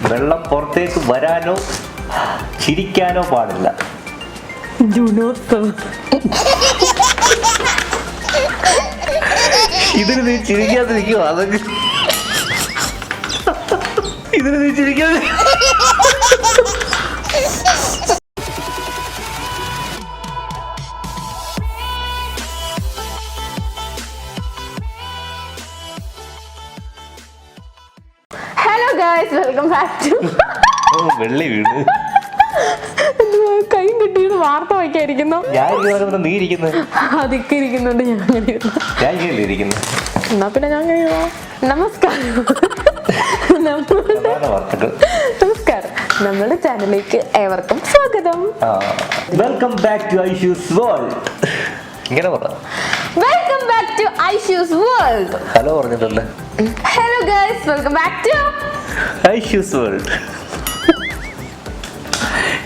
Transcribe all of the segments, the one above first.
വെള്ളം പുറത്തേക്ക് വരാനോ ചിരിക്കാനോ പാടില്ല. ഇതിന് നീ ചിരിക്കാതിരിക്കുവോ? അതൊക്കെ ഇതിന് നീ ചിരിക്കാതെ. Hello guys, welcome back to Velli Veedu. കൈ കിട്ടിയത് വാർത്ത വായിക്കായിരിക്കുന്നു. നീ ഇരിക്കുന്നത് അതൊക്കെ ഇരിക്കുന്നുണ്ട്. ഞാൻ ഇരിക്കുന്നു. എന്നാ പിന്നെ ഞാൻ നമസ്കാരം. നമസ്കാരം. നമ്മുടെ ചാനലിലേക്ക് ഏവർക്കും സ്വാഗതം. Welcome back to Aishu's world. ഇങ്ങനെ പറ. Welcome back to Aishu's world. Hello പറഞ്ഞിട്ടല്ലേ? Hello guys, welcome back to Aishu's world.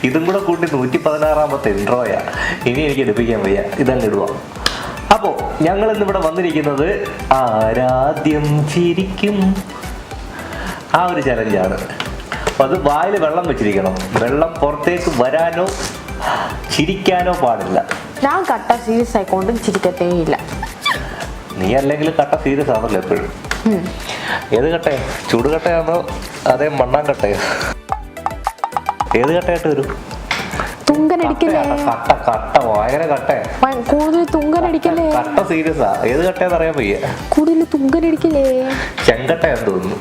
ഇതും കൂടെ കൂട്ടി 116ാമത്തെ ഇൻട്രോയാ. ഇനി എനിക്ക് എടുപ്പിക്കാൻ വയ്യ, ഇതങ്ങ് ഇടുക. അപ്പോ ഞങ്ങൾ ഇന്നിവിടെ വന്നിരിക്കുന്നത് ആരാദ്യം ചിരിക്കും ആ ഒരു ചലഞ്ചാണ്. അപ്പൊ അത് വായിൽ വെള്ളം വെച്ചിരിക്കണം. വെള്ളം പുറത്തേക്ക് വരാനോ ചിരിക്കാനോ പാടില്ല. ഞാൻ കട്ട സീരിയസ് ആയിക്കൊണ്ടും ചിരിക്കത്തേ ഇല്ല. നീ അല്ലെങ്കിൽ കട്ട സീരിയസ് ആണല്ലോ എപ്പോഴും. ഏത് കട്ടയാ? ചൂടുകട്ടയാണോ അതേ മണ്ണാൻ കട്ടയോ? ഏത് കട്ടയായിട്ട് വരും? തുങ്കനടിക്കല്ലേ? കട്ട കട്ട ഭയങ്കര കട്ടയാ. കൂടുതൽ തുങ്കനടിക്കല്ലേ? കട്ട സീരിയസാ. ഏത് കട്ടയാന്ന് അറിയാൻ വയ്യ. കൂടുതൽ തുങ്കനടിക്കല്ലേ? ചെങ്കട്ടയാന്ന് തോന്നുന്നു.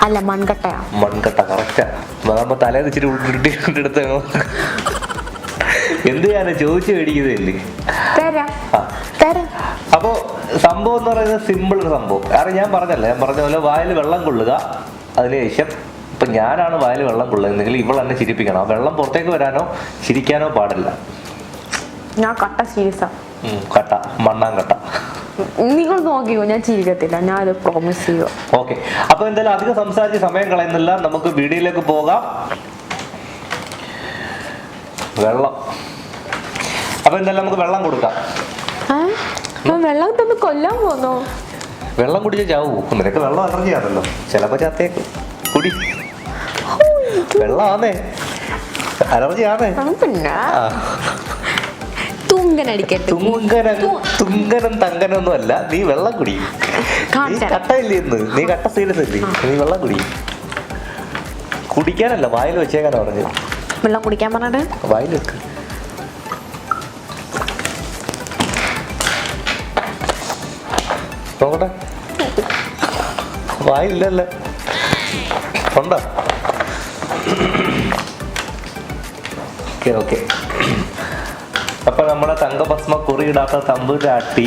അല്ല, മൺകട്ടയാ. മൺകട്ട കറക്റ്റാ. നമ്മ തലേന്ന് ഇച്ചിരി ഉരുട്ടിട്ടെടുത്ത് എന്ത് ചെയ്യാനാ ചോദിച്ചു മേടിക്കുന്നതല്ലേ. അപ്പോ സംഭവം എന്ന് പറയുന്നത് സിമ്പിൾ ഒരു സംഭവം. കാരണം ഞാൻ പറഞ്ഞ പോലെ വായിൽ വെള്ളം കൊള്ളുക. അതിനുശേഷം ഇപ്പൊ ഞാനാണ് വായിൽ വെള്ളം കൊള്ളുന്നെങ്കിൽ ഇവൾ എന്നെ ചിരിപ്പിക്കണം. വെള്ളം പുറത്തേക്ക് വരാനോ ചിരിക്കാനോ പാടില്ല. ഞാൻ കട്ട സീരിയസാ. കട്ട മണ്ണാൻ കട്ട. നിങ്ങൾ നോക്കിയോ, ഞാൻ ചിരിക്കത്തില്ല. ഞാൻ അത് പ്രോമിസ് ചെയ്യോ. ഓക്കെ, അപ്പൊ എന്തായാലും അധികം സംസാരിച്ച് സമയം കളയുന്നില്ല, നമുക്ക് വീഡിയോയിലേക്ക് പോകാം. വെള്ളം. അപ്പൊ എന്തായാലും നമുക്ക് വെള്ളം കൊടുക്കാം. വെള്ളം തന്ന് കൊല്ലാൻ പോന്നോ? വെള്ളം കുടിച്ചാൽ ചാവൂ. നിനക്ക് വെള്ളം അലർജി ആണല്ലോ, ചിലപ്പോ ചത്തേക്കും. കുടി. വെള്ളമാന്നേ, അലർജി ആണേ. പിന്നെ തുങ്കനടിക്കട്ടെ. തുങ്കനും തങ്കനൊന്നും അല്ല. നീ വെള്ളം കുടി. നീ കട്ടയില്ലേ ഇന്ന്? നീ കട്ട സീരിയസ് അല്ലേ? നീ വെള്ളം കുടി. കുടിക്കാനല്ല, വായിൽ വെച്ചേക്കാനാ പറഞ്ഞു. വെള്ളം കുടിക്കാൻ പറഞ്ഞിട്ട് വായിൽ വെക്ക്. നോക്കട്ടെ, വായില്ലല്ലേ? ഉണ്ടോ? Okay okay. അപ്പൊ നമ്മുടെ തങ്കഭസ്മ കുറിയിടാത്ത തമ്പുരാട്ടി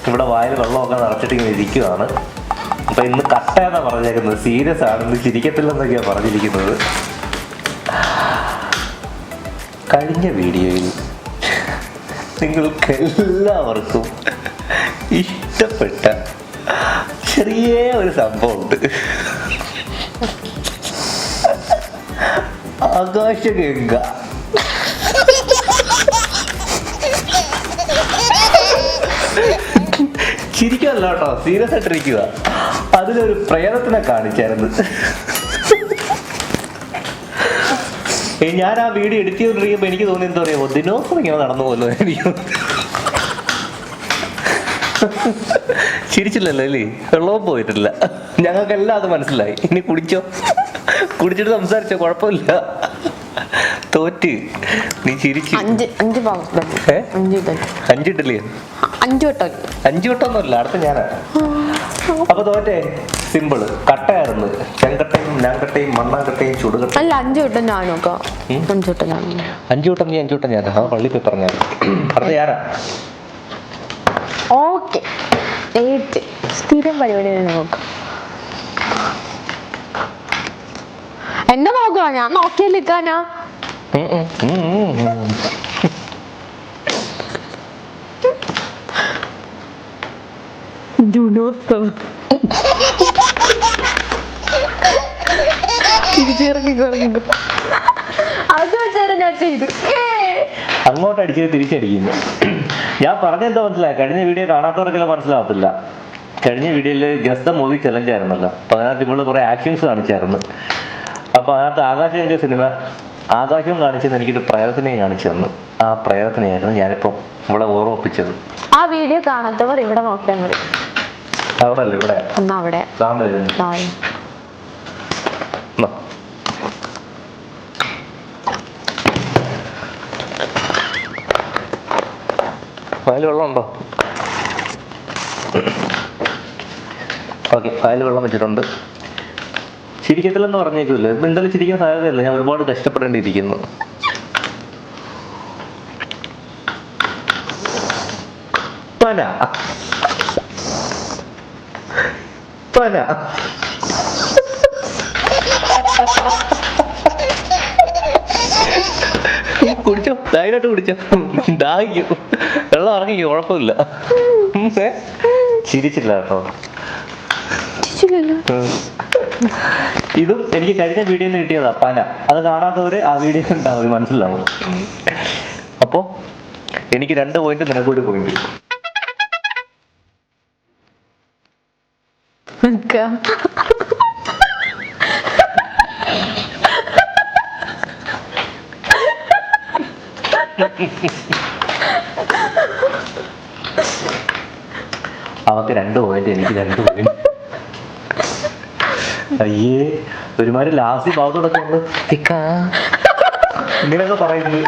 ഇവിടെ വായിൽ വെള്ളമൊക്കെ നിറച്ചിട്ട് ഇങ്ങനെ ഇരിക്കുവാണ്. അപ്പൊ ഇന്ന് കട്ടയെന്നാ പറഞ്ഞേക്കുന്നത്, സീരിയസ് ആണ്. ഇന്ന് ചിരിക്കത്തില്ലെന്നൊക്കെയാ പറഞ്ഞിരിക്കുന്നത്. കഴിഞ്ഞ വീഡിയോയിൽ നിങ്ങൾക്ക് എല്ലാവർക്കും ഇഷ്ടപ്പെട്ട ചെറിയ ഒരു സംഭവമുണ്ട്. ആകാശഗംഗ. ചിരിക്കല്ല കേട്ടോ, സീരിയസ് ആയിട്ടിരിക്കുക. അതിലൊരു പ്രേതത്തിനെ കാണിച്ചായിരുന്നു. ഞാൻ ആ വീഡിയോ എഡിറ്റ് ചെയ്തോണ്ടിരിക്കുമ്പോ എനിക്ക് തോന്നി എന്താ പറയാ, ദിനോസർ ഇങ്ങനെ നടന്നു പോലോ. എനിക്ക് ചിരിച്ചില്ലല്ലോ അല്ലേ? വെള്ളവും പോയിട്ടില്ല. ഞങ്ങൾക്കെല്ലാം അത് മനസ്സിലായി. ഇനി കുടിച്ചോ, കുടിച്ചിട്ട് സംസാരിച്ചോ, കുഴപ്പമില്ല. തോറ്റ് നീ ചിരിച്ചു. 5 ഇട്ടില്ലേ? 5 വട്ടമൊന്നുമല്ല, അടുത്ത ഞാനാ. അപ്പൊ തോറ്റേ. സിമ്പിള്. കട്ടയായിരുന്നു. ചെങ്കട്ടയും ഞാൻകട്ടയും മണ്ണാങ്കട്ടയും ചുടുകട്ടയും. അല്ല, 5 വട്ടം ഞാനോക്കാം. 5 വട്ടം ഞാൻ. 5 വട്ടം നീ 5 വട്ടം ഞാനാ. പള്ളി പോയി പറഞ്ഞാൽ അടുത്ത ഞാനാ. ഓക്കെ, സ്ഥിരം പരിപാടി നോക്കാം. എന്നെ നോക്കുക, ഞാൻ നോക്കിയാലിക്കാനാ. അത് വെച്ചാൽ ഞാൻ ചെയ്തു. അങ്ങോട്ട് അടിച്ചത് തിരിച്ചടിക്കുന്നു. ഞാൻ പറഞ്ഞെന്താ മനസ്സിലായി? കഴിഞ്ഞ വീഡിയോ കാണാത്തവർക്കെല്ലാം മനസ്സിലാവത്തില്ല. കഴിഞ്ഞ വീഡിയോയിൽ ജസ്റ്റ് ദ മൂവി ചലഞ്ച് ആയിരുന്നല്ലോ. അപ്പൊ അതിനകത്ത് ഇവിടെ കുറെ ആക്ഷൻസ് കാണിച്ചായിരുന്നു. അപ്പൊ അപ്പൊ അതിനകത്ത് ആകാശം സിനിമ ആകാശവും കാണിച്ചെന്ന് എനിക്കൊരു പ്രേതത്തിനെ കാണിച്ചു തന്നു. ആ പ്രേതത്തിനെയായിരുന്നു ഞാനിപ്പം ഇവിടെ ഓർമ്മിപ്പിച്ചത്. ആ വീഡിയോ കാണാത്തവർ ഇവിടെ നോക്കിയാൽ മതി. അവിടെ അല്ല, ഇവിടെ എന്നാ അവിടെ ഫയൽ വെള്ളം ഉണ്ടോ? ഓക്കെ, ഫയൽ വെള്ളം വെച്ചിട്ടുണ്ട്. ചിരിക്കത്തില്ലെന്ന് പറഞ്ഞേക്കില്ല, എന്തായാലും ചിരിക്കാൻ സാധ്യതയില്ല. ഞാൻ ഒരുപാട് കഷ്ടപ്പെടേണ്ടിയിരിക്കുന്നു. പന പന കുടിച്ചോ, ധൈര്യമായിട്ട് കുടിച്ചോ, ദാഹിക്കും. വെള്ളം ഇറങ്ങിക്കോ, കുഴപ്പമില്ല. ചിരിച്ചില്ല കേട്ടോ. ഇതും എനിക്ക് കഴിഞ്ഞ വീഡിയോയിൽ നിന്ന് കിട്ടിയതാ, പന. അത് കാണാത്തവര് ആ വീഡിയോ കണ്ടാൽ മതി, മനസ്സിലാവും. അപ്പോ എനിക്ക് 2 പോയിന്റ്, നിനക്കൊരു പോയിന്റ്. അവർക്ക് 2 പോയിന്റ്, എനിക്ക് 2 പോയിന്റ്. അയ്യേ, ഒരുമാതിരി ലാസ്റ്റ് ഭാഗത്തോടൊക്കെ ഇങ്ങനെയൊക്കെ പറയുന്നത്.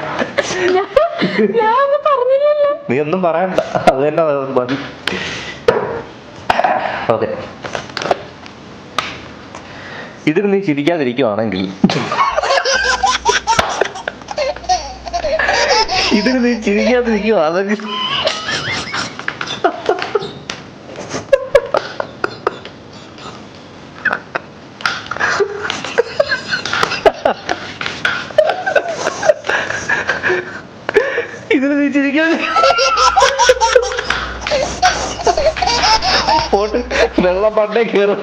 നീ ഒന്നും പറയണ്ട, അത് തന്നെ മതി. ഓക്കെ, ഇതിന് നീ ചിരിക്കാതിരിക്കുവാണെങ്കിൽ വെള്ളം പണ്ടേ കയറും.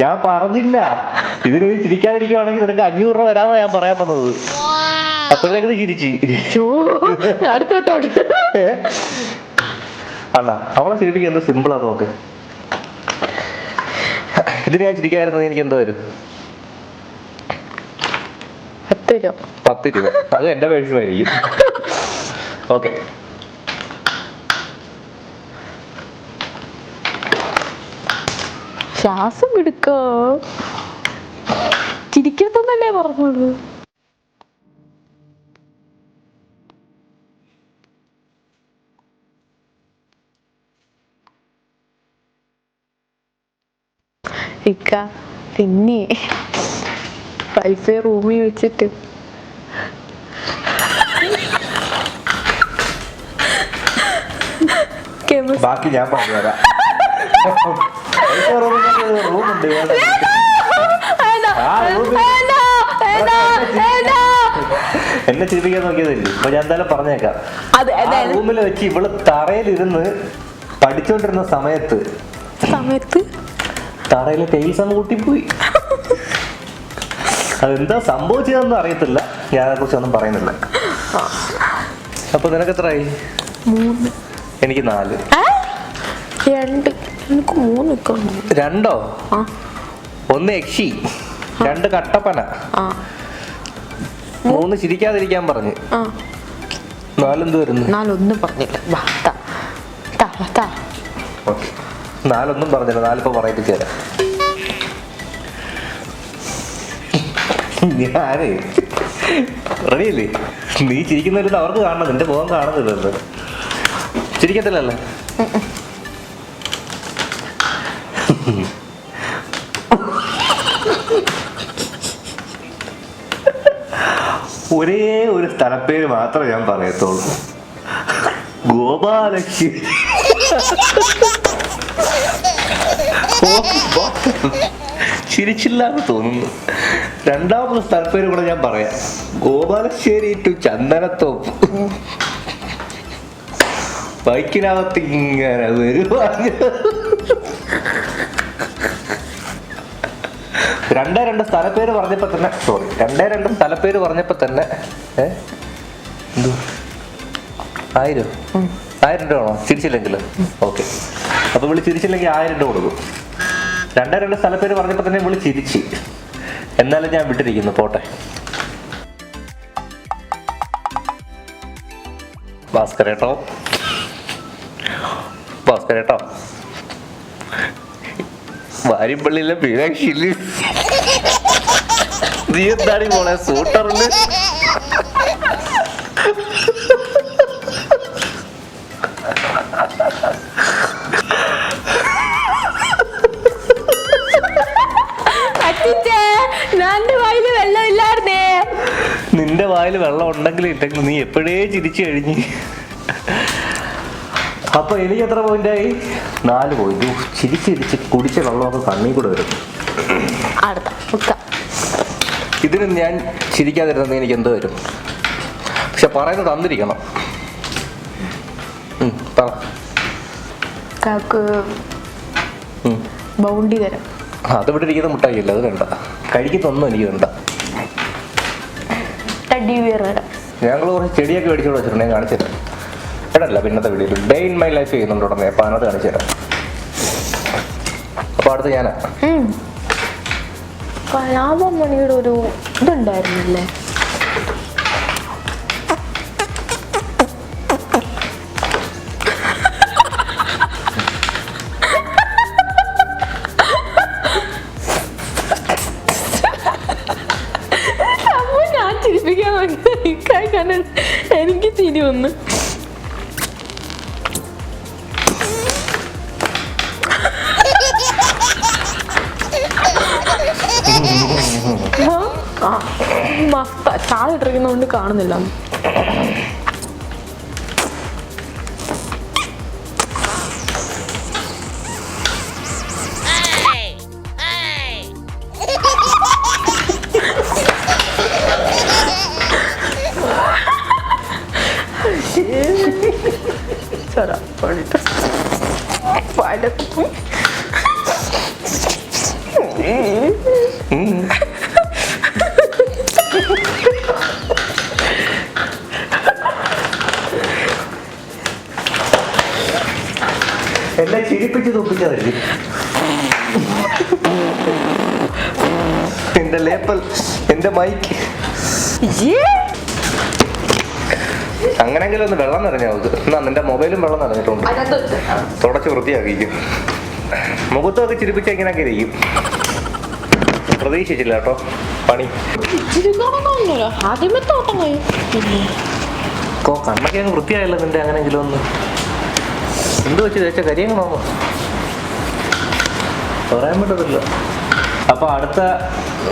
ഞാൻ പറഞ്ഞില്ല, ഇതിന് നീ ചിരിക്കാതിരിക്കുവാണെങ്കിൽ നിനക്ക് 500 രൂപ വരാമെന്നാ ഞാൻ പറയാൻ വന്നത്. അപ്പോഴേക്ക് ചിരിച്ച് അല്ല, അവളെ ചിരിപ്പിക്കാൻ എന്ത് സിമ്പിളാ നോക്ക്. ഇതിന് ഞാൻ ചിരിക്കാതിരുന്നത് എനിക്ക് എന്തോ വരും? 10 രൂപ. അത് എന്റെ പേഴ്സുമായിരിക്കും. ഓക്കെ, ശ്വാസം എടുക്കോ, ചിരിക്കരുതെന്നല്ലേ പറഞ്ഞോളൂ. ഇക്ക പിന്നെ വൈഫൈ റൂമിൽ വെച്ചിട്ട് ബാക്കി ഞാൻ പറഞ്ഞുതരാം. റൂമുണ്ട്, എന്നെ ചിരിപ്പിക്കാൻ നോക്കിയതല്ലേ. അപ്പൊ ഞാൻ എന്തായാലും പറഞ്ഞേക്കാം. റൂമിൽ വെച്ച് ഇവള് തറയിലിരുന്ന് പഠിച്ചോണ്ടിരുന്ന സമയത്ത് തറയിലെ ടൈൽസ് അങ്ങ് കൂട്ടിപ്പോയി. അതെന്താ സംഭവിച്ചതെന്ന് അറിയത്തില്ല, ഞാൻ അതിനെ കുറിച്ചൊന്നും പറയുന്നില്ല. അപ്പൊ നിനക്ക് എത്രയായി? 3. എനിക്ക് 4. 2. എനിക്ക് 3. 2? 1 യക്ഷി, 2 കട്ടപ്പന, 3 ചിരിക്കാതിരിക്കാൻ പറഞ്ഞു, 4 എന്ത് വരുന്നു? 4 ഒന്നും പറഞ്ഞില്ല. 4 ഒന്നും പറഞ്ഞില്ല, 4 ഇപ്പൊ പറയിപ്പിച്ചു തരാം. ഞാനേ റെഡിയല്ലേ? നീ ചിരിക്കുന്നവരുണ്ട്, അവർക്ക് കാണണം, നിന്റെ മുഖം കാണുന്നില്ലല്ലോ. ചിരിക്കത്തില്ലല്ലേ? ഒരേ ഒരു സ്ഥലപ്പേര് മാത്രമേ ഞാൻ പറയത്തുള്ളൂ, ഗോപാലക്ഷ്മി. ചിരിച്ചില്ലാന്ന് തോന്നുന്നു. 2ാമത്തെ സ്ഥലപ്പേര് കൂടെ ഞാൻ പറയാം, ഗോപാലശ്ശേരി ടു ചന്ദനത്തോപ്പ്. ബൈക്കിനകത്ത് ഇങ്ങനെ വരുവാണ്. 2 സ്ഥലപ്പേര് പറഞ്ഞപ്പോ തന്നെ 2 സ്ഥലപ്പേര് പറഞ്ഞപ്പോ തന്നെ 1000 രൂപ ആണോ? ചിരിച്ചില്ലെങ്കിൽ ഓക്കെ, അപ്പൊ വിളി ചിരിച്ചില്ലെങ്കിൽ 1000 രൂപ കൊടുക്കും. രണ്ട് സ്ഥലപ്പേര് പറഞ്ഞപ്പോൾ തന്നെ വിളി ചിരിച്ച്. എന്നാലും ഞാൻ വിട്ടിരിക്കുന്നു, പോട്ടെ. ഭാസ്കരേട്ടോ, വാരിപ്പള്ളിയിലെ മീനാക്ഷിയില് നീ എന്താണ് മോളെ സൂട്ടറില്? നിന്റെ വായിൽ വെള്ളം ഉണ്ടെങ്കിലും ഇല്ലെങ്കിൽ നീ എപ്പോഴേ ചിരിച്ചു കഴിഞ്ഞ്. അപ്പൊ എനിക്ക് എത്ര പോയിന്റായി? 4 പോയിന്റ്. ചിരിച്ചിരിച്ച് കുടിച്ച വെള്ളമൊക്കെ കണ്ണീ കൂടെ വരും. ഇതിന് ഞാൻ ചിരിക്കാതിരുന്നത് എനിക്ക് എന്ത് വരും? പക്ഷെ പറയുന്നത് തന്നിരിക്കണം. ബൗണ്ടി തരാം. അത് ഇവിടെ ഇരിക്കുന്ന മുട്ടായില്ല, അത് വേണ്ട. കഴിക്കുന്നൊന്നും എനിക്ക് വേണ്ട. ഞങ്ങൾ കുറച്ച് ചെടിയൊക്കെ മേടിച്ചോട് വെച്ചിട്ടുണ്ട്, ഞാൻ കാണിച്ചു തരാം. ഇടല്ല പിന്നത്തെ വീഡിയോയിൽ ഡേ ഇൻ മൈ ലൈഫ് ചെയ്യുന്നുണ്ട് ഉടനെ. അപ്പൊ അതിനകത്ത് കാണിച്ചു തരാം. അപ്പൊ അടുത്ത് ഞാനാ. കലാപമണിയുടെ ഒരു ഇതുണ്ടായിരുന്നല്ലേ, ഞാൻ ചിരിപ്പിക്കാൻ എനിക്ക് ചിരി വന്നു. ചാലിട്ടിരിക്കുന്നോണ്ട് കാണുന്നില്ല. എന്നെ ചിരിപ്പിച്ച് തോപ്പിച്ചതല്ലേ എന്റെ ലേപ്പൽ, എന്റെ മൈക്ക്. അങ്ങനെങ്കിലും ഒന്ന് വെള്ളം നിറഞ്ഞാൽ എന്നാ നിന്റെ മൊബൈലും വെള്ളം നിറഞ്ഞിട്ടുണ്ട്. തുടച്ച് വൃത്തിയാക്കിക്കും. മുഖത്തൊക്കെ ചിരിപ്പിച്ച ഇങ്ങനെയൊക്കെ ഇരിക്കും. പ്രതീക്ഷിച്ചില്ല കേട്ടോ പണി. കണ്ണൊക്കെ അങ്ങ് വൃത്തിയായല്ലോ നിന്റെ. അങ്ങനെങ്കിലും ഒന്ന് എന്ത് വെച്ച് തേച്ച കരിയങ്ങ് നോക്കാം, പറയാൻ പറ്റത്തില്ല. അപ്പൊ അടുത്ത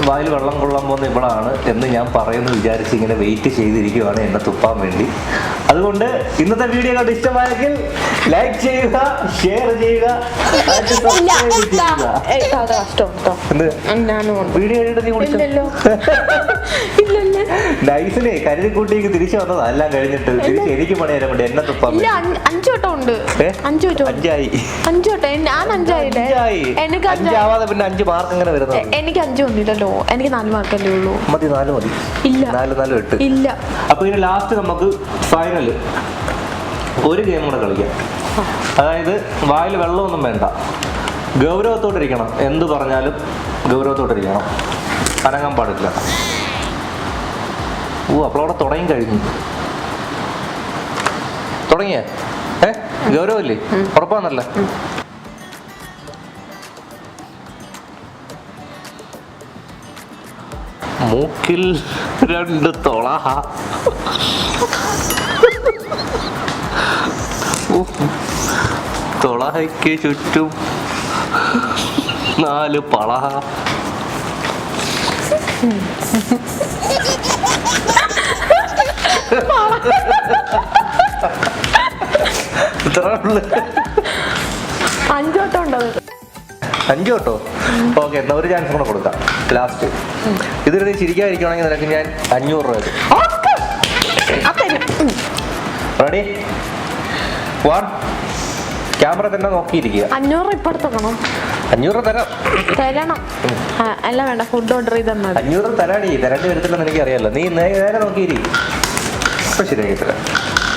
വായിൽ വെള്ളം കൊള്ളാൻ പോകുന്ന ഇവളാണ് എന്ന് ഞാൻ പറയുന്നു വിചാരിച്ച് ഇങ്ങനെ വെയിറ്റ് ചെയ്തിരിക്കുവാണ് എന്നെ തുപ്പാൻ വേണ്ടി. അതുകൊണ്ട് ഇന്നത്തെ വീഡിയോ കണ്ട് ഇഷ്ടമായെങ്കിൽ ലൈക്ക് ചെയ്യുക, ഷെയർ ചെയ്യുക. വീഡിയോ കഴിഞ്ഞിട്ട് നീ വിളിച്ചല്ലോ നൈസിനെ കരുതി കൂട്ടിക്ക് തിരിച്ചു വന്നതാ. എല്ലാം കഴിഞ്ഞിട്ട് തിരിച്ച് എനിക്ക് പണി തരാൻ വേണ്ടി എന്നെ തുപ്പാൻ വേണ്ടി. 5 വട്ടം ഉണ്ട്. 5 വട്ടം 5 വട്ടം ഞാൻ 5 പിന്നെ 5 മാർക്ക് അങ്ങനെ വരുന്നത്. എനിക്ക് 5 വന്നില്ലല്ലോ, എനിക്ക് 4 മാർക്കല്ലേ ഉള്ളൂ. മതി 4 മതി. ഇല്ല 4 4 8 ഇല്ല. അപ്പൊ ഇനി ലാസ്റ്റ് നമുക്ക് ഫൈനല് ഒരു ഗെയിം കൂടെ കളിക്കാം. അതായത് വായിൽ വെള്ളമൊന്നും വേണ്ട, ഗൗരവത്തോട്ടിരിക്കണം. എന്ത് പറഞ്ഞാലും ഗൗരവത്തോട്ടിരിക്കണം, അനങ്ങാൻ പാടില്ല. അപ്പോൾ അവിടെ തുടങ്ങി കഴിഞ്ഞു. തുടങ്ങിയ ഗൗരവല്ലേ? ഉറപ്പാന്നല്ല? മൂക്കിൽ 2 തുള, തുളയ്ക്ക് ചുറ്റും 4 വള. അഞ്ച് വട്ടോ? ഓക്കെ, എന്നാ ഒരു ചാൻസ് കൂടെ കൊടുക്കാം ലാസ്റ്റ്. ഇതിൽ നീ ചിരിക്കാതിരിക്കണമെങ്കിൽ നിനക്ക് ഞാൻ 500 രൂപ തരും. റെഡി? 1. ക്യാമറ തന്നെ നോക്കിയിരിക്കുക. 500 ഇപ്പടുത്തണം. 500 തരാം. തരണം അല്ല വേണ്ട, ഫുഡ് ഓർഡർ ചെയ്താൽ മതി. 500 തരാടി. തരേണ്ടി വരത്തില്ലെന്ന് എനിക്ക് അറിയാലോ. നീ നേരെ നോക്കിയിരിക്കും. ഇപ്പൊ ശരിയാക്കി തരാം.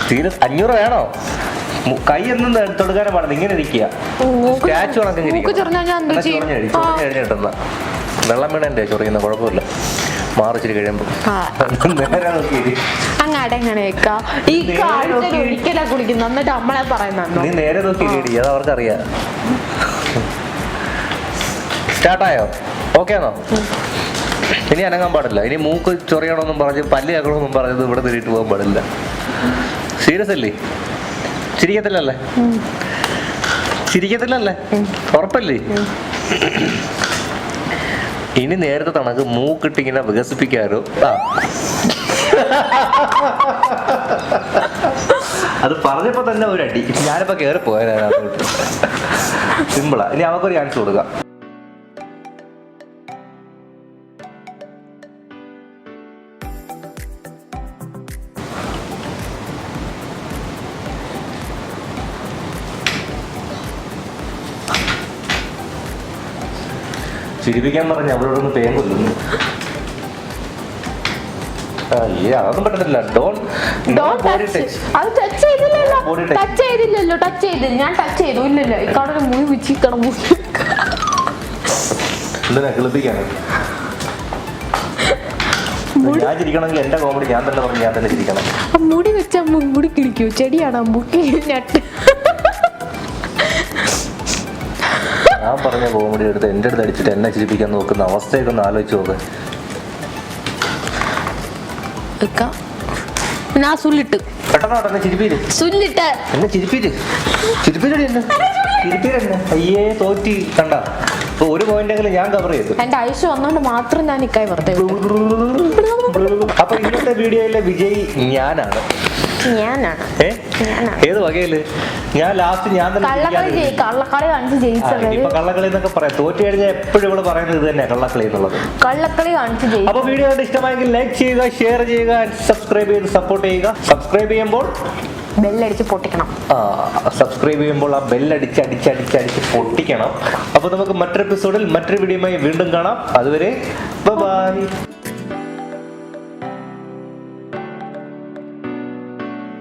തീരെ 500 വേണോ? കൈ ഒന്നും തൊടുക്കാനും പാടില്ല, ഇങ്ങനെ ഇരിക്കുക. സ്റ്റാച്ചു കഴിഞ്ഞിട്ടുന്ന വെള്ളം വീണ ചൊറിയുന്ന കുഴപ്പമില്ല, മാറിച്ചിട്ട് കഴിയുമ്പോ നേരെ നോക്കി ഒരിക്കലാ കുളിക്കുന്നു, എന്നിട്ട് നമ്മളെ പറയുന്നുണ്ടോ? നീ നേരെ നോക്കി ഇടി, അത് അവർക്കറിയാം. സ്റ്റാർട്ടായോ? ഓക്കെ ആണോ? ഇനി അനങ്ങാൻ പാടില്ല. ഇനി മൂക്ക് ചൊറിയണമെന്നും പറഞ്ഞ് പല്ല് കേൾക്കണമെന്നും പറഞ്ഞത് ഇവിടെ തിരിയിട്ട് പോകാൻ പാടില്ല. സീരിയസ് അല്ലേ? ചിരിക്കത്തില്ലല്ലേ? ചിരിക്കത്തില്ലല്ലേ? ഉറപ്പല്ലേ? ഇനി നേരത്തെ തണക്ക് മൂക്കിട്ടിങ്ങനെ വികസിപ്പിക്കാരോ. അത് പറഞ്ഞപ്പോ തന്നെ ഒരു അടി. ഞാനിപ്പോ കേറി പോയതിനകത്തോട്ട്. സിമ്പിളാ. ഇനി അവർക്കൊരു ചാൻസ് കൊടുക്കാം. ചിരിപ്പിക്കാൻ പറഞ്ഞ അവരോടൊന്ന് പേൻ കൊല്ലുന്നു. അയ്യേ, അതൊന്നും പറ്റത്തില്ല. എന്തിനാ കിളിപ്പിക്കാണ്? ഞാൻ ചിരിക്കണമെങ്കിൽ എന്റെ കോമഡി ഞാൻ തന്നെ പറഞ്ഞു, ഞാൻ തന്നെ ചിരിക്കണം. മുടി വെച്ചാ മുടി കിളിക്കൂ, ചെടിയാണോ മുടി നട്ട്? ഞാൻ പറഞ്ഞ കോമഡി എടുത്ത് എന്റെ അടുത്ത് അടിച്ചിട്ട് എന്നെ ചിരിപ്പിക്കാൻ നോക്കുന്ന അവസ്ഥയൊക്കെ ഒന്ന് ആലോചിച്ച് നോക്ക്. അയ്യേ തോറ്റി കണ്ട. ഒരു പോയിന്റെങ്കിലും ഞാൻ കവർ ചെയ്തു. എന്റെ ആയുഷ് വന്നോണ്ട് മാത്രം ഞാൻ ഇക്കായി വെറുതെ. അപ്പൊ ഇന്നത്തെ വീഡിയോയിലെ വിജയി ഞാനാണ്. ഏത് വകയില്? ഞാൻ ലാസ്റ്റ് ഞാൻ തന്നെ ഇപ്പൊ കള്ളക്കളി എന്നൊക്കെ പറയാം. തോറ്റു കഴിഞ്ഞാൽ എപ്പോഴും ഇവിടെ പറയുന്നത് ഇത് തന്നെ, കള്ളക്കളി എന്നുള്ളത്. അപ്പൊ വീഡിയോ കണ്ട് ഇഷ്ടമായെങ്കിൽ ലൈക്ക് ചെയ്യുക, ഷെയർ ചെയ്യുക, സബ്സ്ക്രൈബ് ചെയ്ത് സപ്പോർട്ട് ചെയ്യുക. സബ്സ്ക്രൈബ് ചെയ്യുമ്പോൾ ബെല്ലടിച്ച് പൊട്ടിക്കണം. സബ്സ്ക്രൈബ് ചെയ്യുമ്പോൾ ആ ബെല്ലടിച്ച് പൊട്ടിക്കണം. അപ്പൊ നമുക്ക് മറ്റൊരു എപ്പിസോഡിൽ മറ്റൊരു വീഡിയോയുമായി വീണ്ടും കാണാം. അതുവരെ ബൈ.